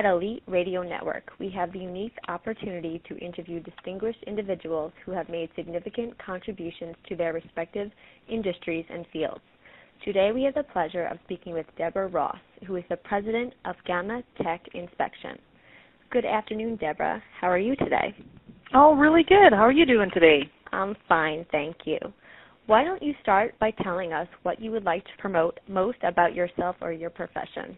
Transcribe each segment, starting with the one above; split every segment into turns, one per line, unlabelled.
At Elite Radio Network, we have the unique opportunity to interview distinguished individuals who have made significant contributions to their respective industries and fields. Today, we have the pleasure of speaking with Debra Ross, who is the president of Gamma Tech Inspection. Good afternoon, Debra. How are you today?
Oh, really good. How are you doing today?
I'm fine, thank you. Why don't you start by telling us what you would like to promote most about yourself or your profession?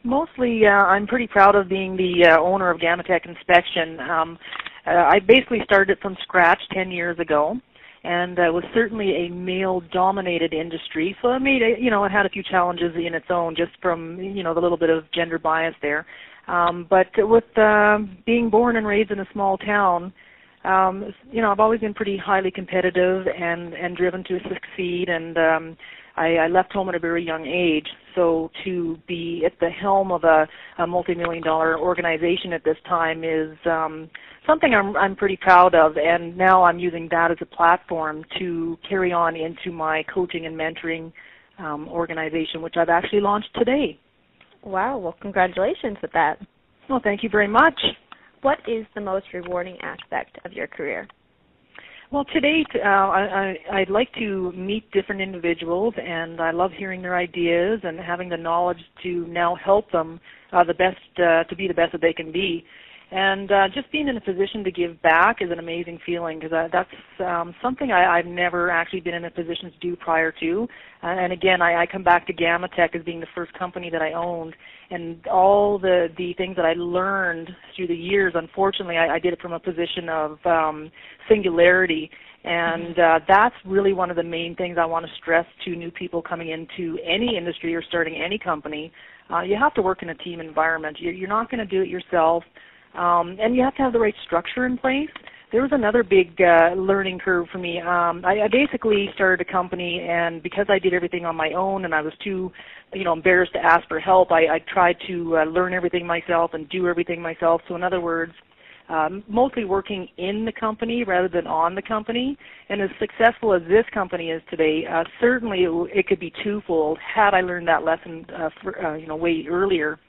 Mostly I'm pretty proud of being the owner of Gamma Tech Inspection. I basically started from scratch 10 years ago, and it was certainly a male-dominated industry, so it made it, it had a few challenges in its own, just from, the little bit of gender bias there. But with being born and raised in a small town, I've always been pretty highly competitive and driven to succeed, and I left home at a very young age. So to be at the helm of a multi-million-dollar organization at this time is something I'm pretty proud of, and now I'm using that as a platform to carry on into my coaching and mentoring organization, which I've actually launched today.
Wow, well, congratulations with that.
Well, thank you very much.
What is the most rewarding aspect of your career?
Well, to date, I'd like to meet different individuals, and I love hearing their ideas and having the knowledge to now help them to be the best that they can be. And just being in a position to give back is an amazing feeling, because that's something I've never actually been in a position to do prior to. And again, I come back to Gamma Tech as being the first company that I owned, and all the things that I learned through the years, unfortunately, I did it from a position of singularity. And that's really one of the main things I want to stress to new people coming into any industry or starting any company. You have to work in a team environment. You're not going to do it yourself. And you have to have the right structure in place. There was another big learning curve for me. I basically started a company, and because I did everything on my own and I was too embarrassed to ask for help, I tried to learn everything myself and do everything myself. So in other words, mostly working in the company rather than on the company. And as successful as this company is today, certainly it could be twofold had I learned that lesson way earlier.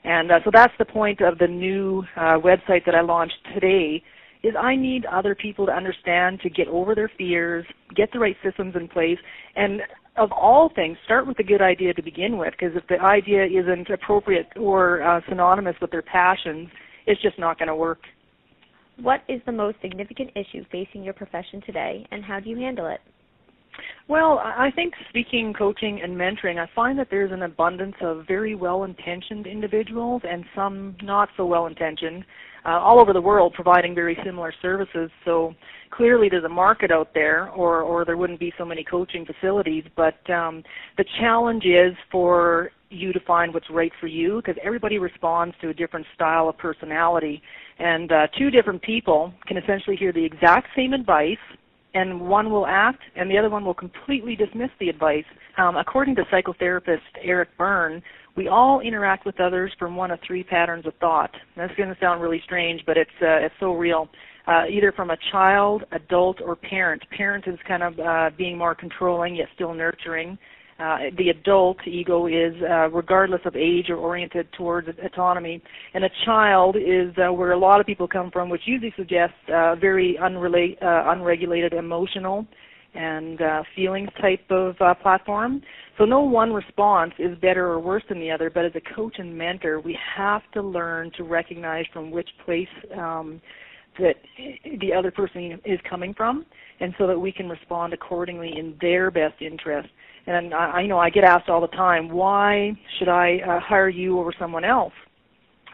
And so that's the point of the new website that I launched today, is I need other people to understand, to get over their fears, get the right systems in place, and of all things, start with a good idea to begin with, because if the idea isn't appropriate or synonymous with their passions, it's just not going to work.
What is the most significant issue facing your profession today, and how do you handle it?
Well, I think speaking, coaching, and mentoring, I find that there's an abundance of very well-intentioned individuals and some not so well-intentioned all over the world providing very similar services. So clearly there's a market out there, or there wouldn't be so many coaching facilities. But the challenge is for you to find what's right for you, because everybody responds to a different style of personality. And two different people can essentially hear the exact same advice, and one will act, and the other one will completely dismiss the advice. According to psychotherapist Eric Byrne, we all interact with others from one of three patterns of thought. That's going to sound really strange, but it's so real. Either from a child, adult, or parent. Parent is kind of being more controlling, yet still nurturing. The adult ego is regardless of age or oriented towards autonomy. And a child is where a lot of people come from, which usually suggests very unregulated emotional and feelings type of platform. So no one response is better or worse than the other, but as a coach and mentor, we have to learn to recognize from which place that the other person is coming from, and so that we can respond accordingly in their best interest. And I know I get asked all the time, why should I hire you over someone else?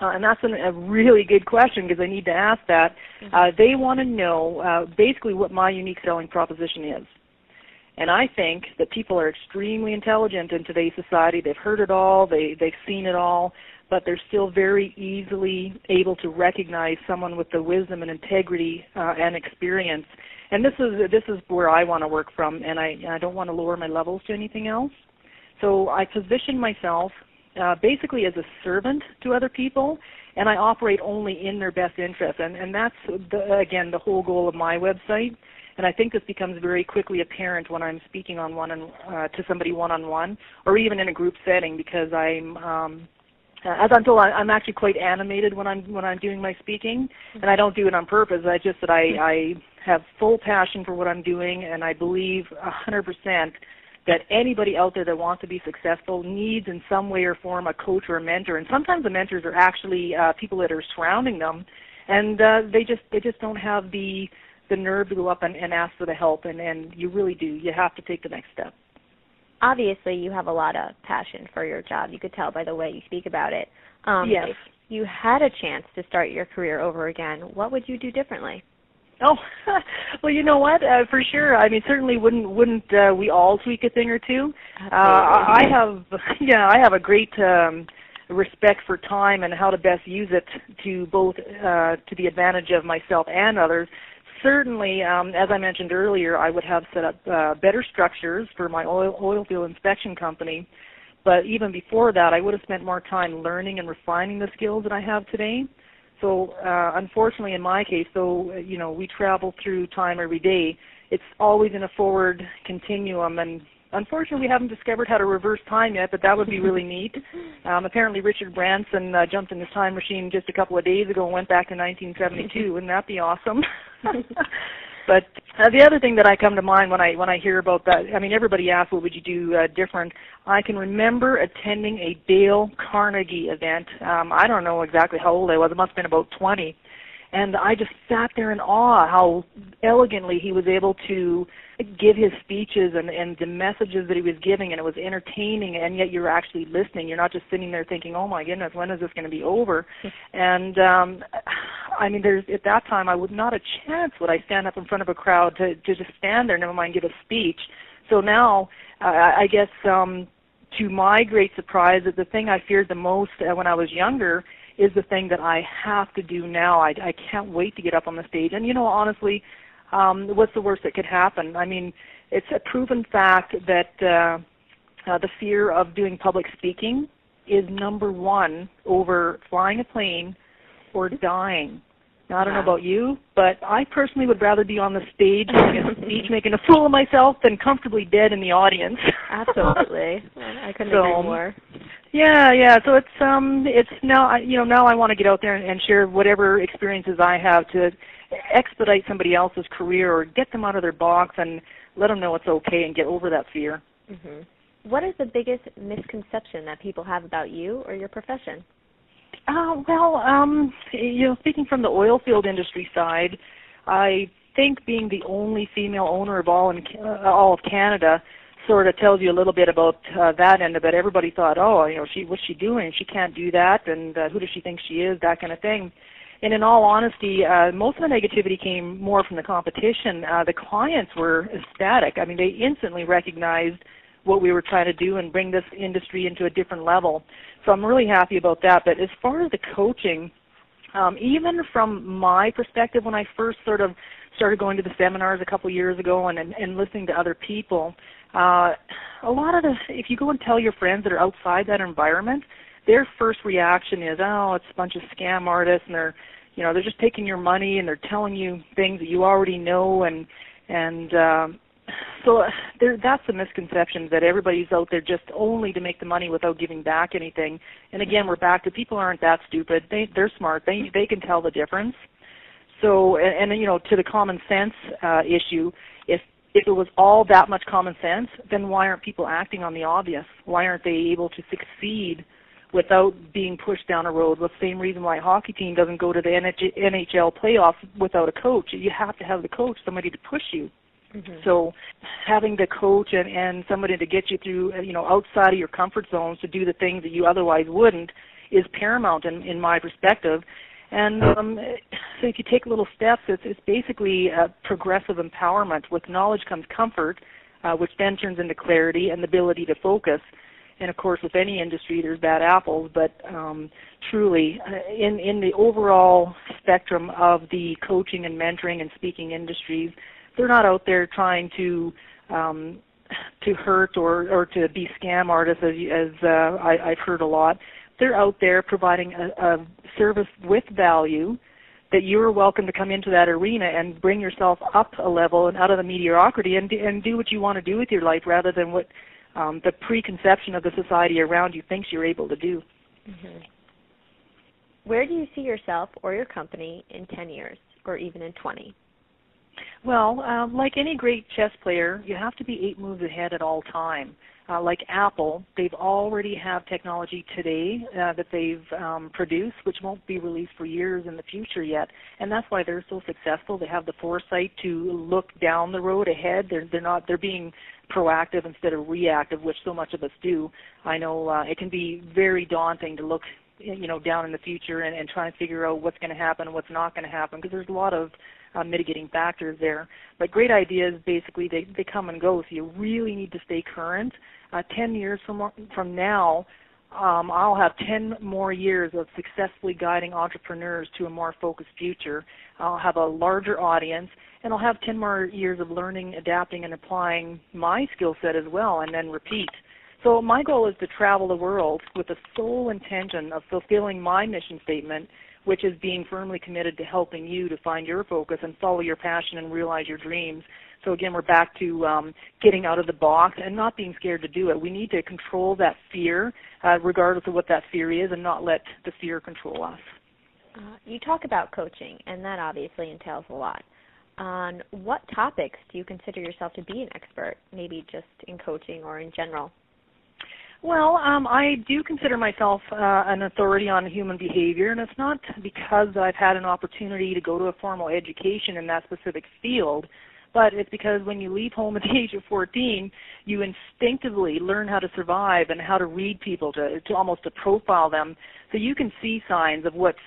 And that's a really good question, because I need to ask that. They want to know basically what my unique selling proposition is. And I think that people are extremely intelligent in today's society. They've heard it all, they've seen it all, but they're still very easily able to recognize someone with the wisdom and integrity and experience. And this is where I want to work from, and I don't want to lower my levels to anything else. So I position myself basically as a servant to other people, and I operate only in their best interest. And that's, again, the whole goal of my website. And I think this becomes very quickly apparent when I'm speaking on to somebody one-on-one, or even in a group setting, because as I'm told, I'm actually quite animated when I'm doing my speaking, and I don't do it on purpose. I just that I have full passion for what I'm doing, and I believe 100% that anybody out there that wants to be successful needs in some way or form a coach or a mentor. And sometimes the mentors are actually people that are surrounding them, and they just don't have the nerve to go up and ask for the help. And you really do. You have to take the next step.
Obviously, you have a lot of passion for your job. You could tell by the way you speak about it.
Yes.
If you had a chance to start your career over again, what would you do differently?
Oh, well, you know what? For sure. I mean, certainly wouldn't we all tweak a thing or two? I have a great respect for time and how to best use it to both to the advantage of myself and others. Certainly, as I mentioned earlier, I would have set up better structures for my oil field inspection company. But even before that, I would have spent more time learning and refining the skills that I have today. So unfortunately, in my case, though, we travel through time every day, it's always in a forward continuum. And unfortunately, we haven't discovered how to reverse time yet, but that would be really neat. Apparently, Richard Branson jumped in his time machine just a couple of days ago and went back to 1972. Wouldn't that be awesome? But the other thing that I come to mind when I hear about that, I mean, everybody asks, what would you do different? I can remember attending a Dale Carnegie event. I don't know exactly how old I was. It must have been about 20. And I just sat there in awe how elegantly he was able to give his speeches and the messages that he was giving, and it was entertaining, and yet you're actually listening. You're not just sitting there thinking, oh my goodness, when is this going to be over? And I mean, at that time, I would not a chance would I stand up in front of a crowd to just stand there, never mind give a speech. So now, I guess to my great surprise, that the thing I feared the most when I was younger is the thing that I have to do now. I can't wait to get up on the stage. And, honestly, what's the worst that could happen? I mean, it's a proven fact that the fear of doing public speaking is number one over flying a plane or dying. Now, I don't know about you, but I personally would rather be on the stage giving a speech, making a fool of myself, than comfortably dead in the audience.
Absolutely. I couldn't agree more.
Yeah. So it's now, now I want to get out there and share whatever experiences I have to expedite somebody else's career or get them out of their box and let them know it's okay and get over that fear.
Mm-hmm. What is the biggest misconception that people have about you or your profession? Speaking from the oil field industry side, I think being the only female owner of all of Canada sort of tells you a little bit about that end of it. Everybody thought, what's she doing? She can't do that, and who does she think she is? That kind of thing. And in all honesty, most of the negativity came more from the competition. The clients were ecstatic. I mean, they instantly recognized what we were trying to do and bring this industry into a different level. So I'm really happy about that. But as far as the coaching, even from my perspective, when I first sort of started going to the seminars a couple years ago and listening to other people, a lot of if you go and tell your friends that are outside that environment, their first reaction is, it's a bunch of scam artists, and they're just taking your money and they're telling you things that you already know, so that's a misconception that everybody's out there just only to make the money without giving back anything. And again, we're back to people aren't that stupid. They're smart. They can tell the difference. So, and to the common sense issue, if it was all that much common sense, then why aren't people acting on the obvious? Why aren't they able to succeed without being pushed down a road? Well, the same reason why a hockey team doesn't go to the NHL playoffs without a coach. You have to have the coach, somebody to push you. Mm-hmm. So having the coach and somebody to get you through, outside of your comfort zones to do the things that you otherwise wouldn't is paramount in my perspective. And so if you take little steps, it's basically progressive empowerment. With knowledge comes comfort, which then turns into clarity and the ability to focus. And, of course, with any industry, there's bad apples, but truly, in the overall spectrum of the coaching and mentoring and speaking industries, they're not out there trying to hurt or to be scam artists, as I've heard a lot. They're out there providing a service with value
that you're welcome to come into that arena and bring yourself up a level and out of the mediocrity and do what you want to do with your life rather than what the preconception of the society around you thinks you're able to do.
Mm-hmm. Where do you see yourself or your company in 10 years or even in 20?
Well, like any great chess player, you have to be 8 moves ahead at all time. Like Apple, they've already have technology today that they've produced, which won't be released for years in the future yet, and that's why they're so successful. They have the foresight to look down the road ahead. They're being proactive instead of reactive, which so much of us do. I know it can be very daunting to look, down in the future and try and figure out what's going to happen and what's not going to happen, because there's a lot of mitigating factors there. But great ideas, basically, they come and go, so you really need to stay current. 10 years from now, I'll have 10 more years of successfully guiding entrepreneurs to a more focused future. I'll have a larger audience, and I'll have 10 more years of learning, adapting, and applying my skill set as well, and then repeat. So my goal is to travel the world with the sole intention of fulfilling my mission statement, which is being firmly committed to helping you to find your focus and follow your passion and realize your dreams. So again, we're back to getting out of the box and not being scared to do it. We need to control that fear, regardless of what that fear is, and not let the fear control us.
You talk about coaching, and that obviously entails a lot. On what topics do you consider yourself to be an expert, maybe just in coaching or in general?
Well, I do consider myself an authority on human behavior, and it's not because I've had an opportunity to go to a formal education in that specific field, but it's because when you leave home at the age of 14, you instinctively learn how to survive and how to read people, to almost to profile them, so you can see signs of what's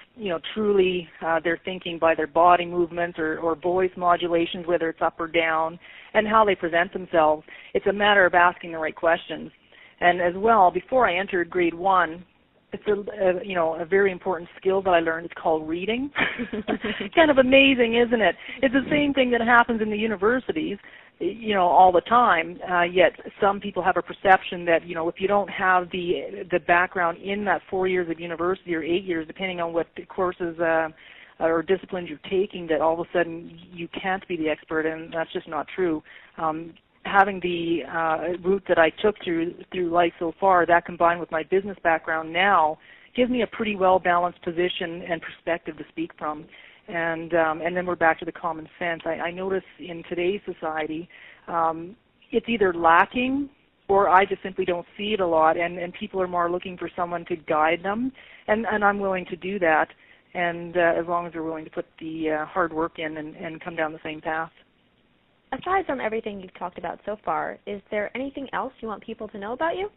truly they're thinking by their body movements or voice modulations, whether it's up or down, and how they present themselves. It's a matter of asking the right questions. And as well, before I entered grade 1, it's a very important skill that I learned. It's called reading. Kind of amazing, isn't it? It's the same thing that happens in the universities, all the time. Yet some people have a perception that if you don't have the background in that 4 years of university or 8 years, depending on what courses or disciplines you're taking, that all of a sudden you can't be the expert, and that's just not true. Having the route that I took through life so far, that combined with my business background now, gives me a pretty well-balanced position and perspective to speak from. And then we're back to the common sense. I notice in today's society, it's either lacking or I just simply don't see it a lot, and people are more looking for someone to guide them, and I'm willing to do that, and as long as they're willing to put the hard work in and come down the same path.
Aside from everything you've talked about so far, is there anything else you want people to know about you?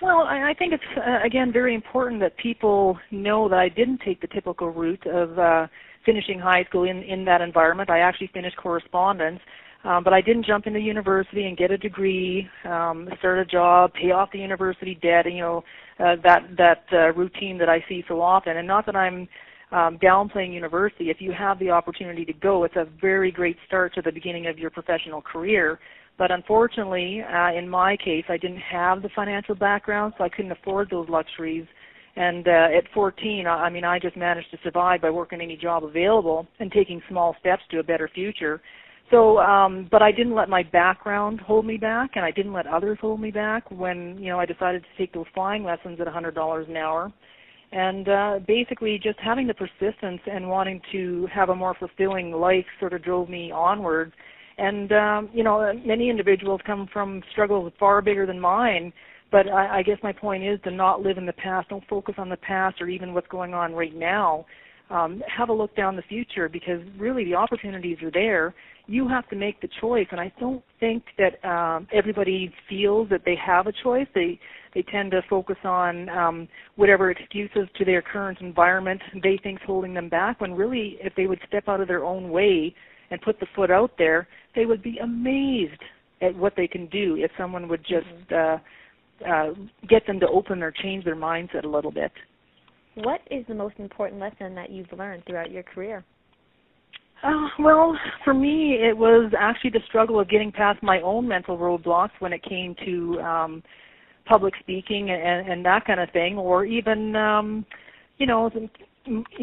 Well, I think it's, again, very important that people know that I didn't take the typical route of finishing high school in that environment. I actually finished correspondence, but I didn't jump into university and get a degree, start a job, pay off the university debt, that routine that I see so often. And not that I'm downplaying university. If you have the opportunity to go, it's a very great start to the beginning of your professional career. But unfortunately, in my case, I didn't have the financial background, so I couldn't afford those luxuries. And at 14, I just managed to survive by working any job available and taking small steps to a better future. So, but I didn't let my background hold me back, and I didn't let others hold me back when, I decided to take those flying lessons at $100 an hour. And basically just having the persistence and wanting to have a more fulfilling life sort of drove me onwards. And, many individuals come from struggles far bigger than mine, but I guess my point is to not live in the past. Don't focus on the past or even what's going on right now. Have a look down the future, because really the opportunities are there. You have to make the choice, and I don't think that everybody feels that they have a choice. They tend to focus on whatever excuses to their current environment they think's holding them back, when really if they would step out of their own way and put the foot out there, they would be amazed at what they can do if someone would just get them to open or change their mindset a little bit.
What is the most important lesson that you've learned throughout your career?
Well, for me, it was actually the struggle of getting past my own mental roadblocks when it came to public speaking and that kind of thing, or even,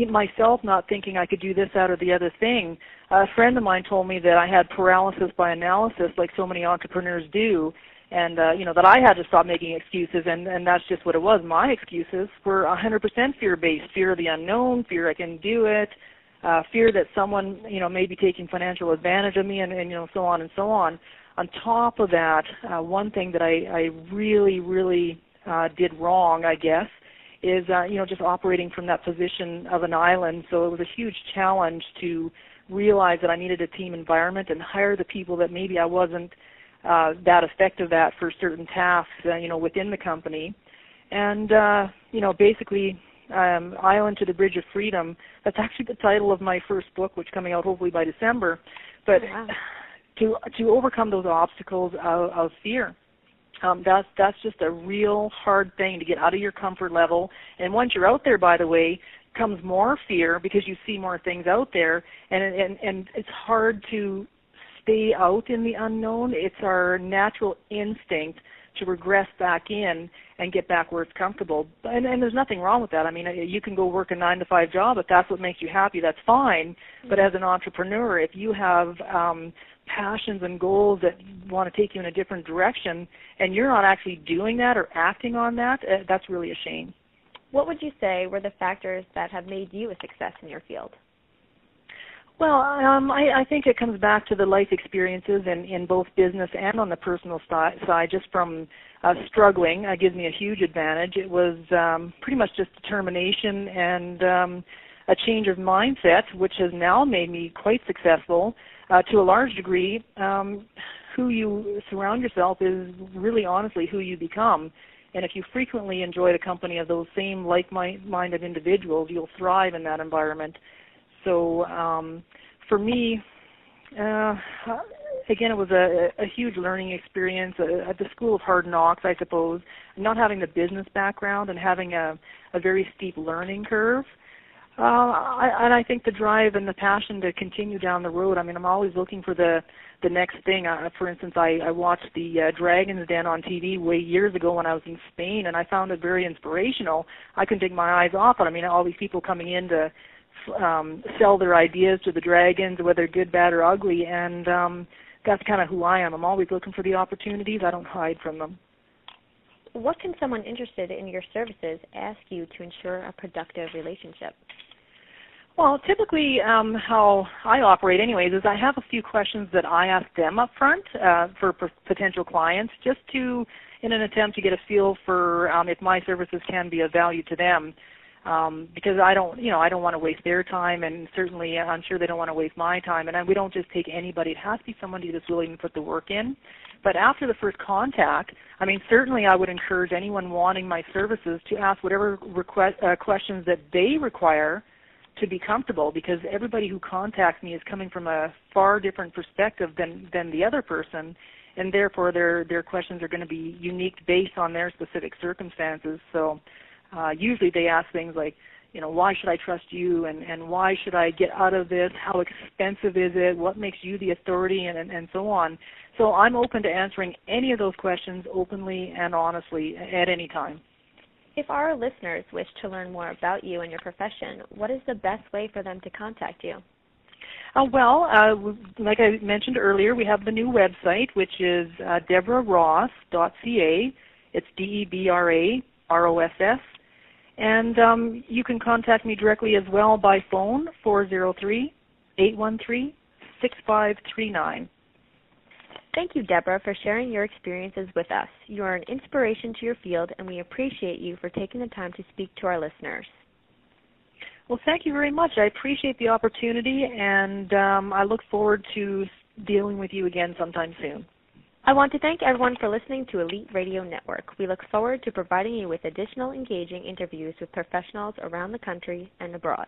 myself not thinking I could do this, that, or the other thing, a friend of mine told me that I had paralysis by analysis like so many entrepreneurs do, and that I had to stop making excuses, and that's just what it was. My excuses were 100% fear-based, fear of the unknown, fear I can do it, fear that someone, may be taking financial advantage of me, and so on and so on. On top of that, one thing that I really, really did wrong, I guess, is just operating from that position of an island. So it was a huge challenge to realize that I needed a team environment and hire the people that maybe I wasn't that effective at for certain tasks, within the company. And, basically, Island to the Bridge of Freedom, that's actually the title of my first book, which is coming out hopefully by December. But
wow.
to overcome those obstacles of fear, that's just a real hard thing to get out of your comfort level. And once you're out there, by the way, comes more fear because you see more things out there, and it's hard to stay out in the unknown. It's our natural instinct to regress back in and get back where it's comfortable. And there's nothing wrong with that. I mean, you can go work a 9-to-5 job. If that's what makes you happy, that's fine. But as an entrepreneur, if you have passions and goals that want to take you in a different direction and you're not actually doing that or acting on that, that's really a shame.
What would you say were the factors that have made you a success in your field?
Well, I think it comes back to the life experiences in both business and on the personal side. Just from struggling, gives me a huge advantage. It was pretty much just determination and a change of mindset, which has now made me quite successful. To a large degree, who you surround yourself is really honestly who you become. And if you frequently enjoy the company of those same like-minded individuals, you'll thrive in that environment. So for me, again, it was a huge learning experience at the school of hard knocks, I suppose, not having the business background and having a very steep learning curve. And I think the drive and the passion to continue down the road. I mean, I'm always looking for the next thing. For instance, I watched the Dragon's Den on TV way years ago when I was in Spain, and I found it very inspirational. I couldn't take my eyes off it. I mean, all these people coming in to sell their ideas to the dragons, whether good, bad, or ugly, and that's kind of who I am. I'm always looking for the opportunities. I don't hide from them.
What can someone interested in your services ask you to ensure a productive relationship?
Well, typically how I operate anyways is I have a few questions that I ask them up front for potential clients, just in an attempt to get a feel for if my services can be of value to them. Because I don't want to waste their time, and certainly I'm sure they don't want to waste my time. And we don't just take anybody. It has to be somebody that's willing to put the work in. But after the first contact, I mean, certainly I would encourage anyone wanting my services to ask whatever questions that they require to be comfortable, because everybody who contacts me is coming from a far different perspective than the other person, and therefore their questions are going to be unique based on their specific circumstances. So usually they ask things like, why should I trust you, and why should I get out of this? How expensive is it? What makes you the authority, and so on. So I'm open to answering any of those questions openly and honestly at any time.
If our listeners wish to learn more about you and your profession, what is the best way for them to contact you?
Like I mentioned earlier, we have the new website, which is debraross.ca. It's DebraRoss. And you can contact me directly as well by phone, 403-813-6539.
Thank you, Debra, for sharing your experiences with us. You are an inspiration to your field, and we appreciate you for taking the time to speak to our listeners.
Well, thank you very much. I appreciate the opportunity, and I look forward to dealing with you again sometime soon.
I want to thank everyone for listening to Elite Radio Network. We look forward to providing you with additional engaging interviews with professionals around the country and abroad.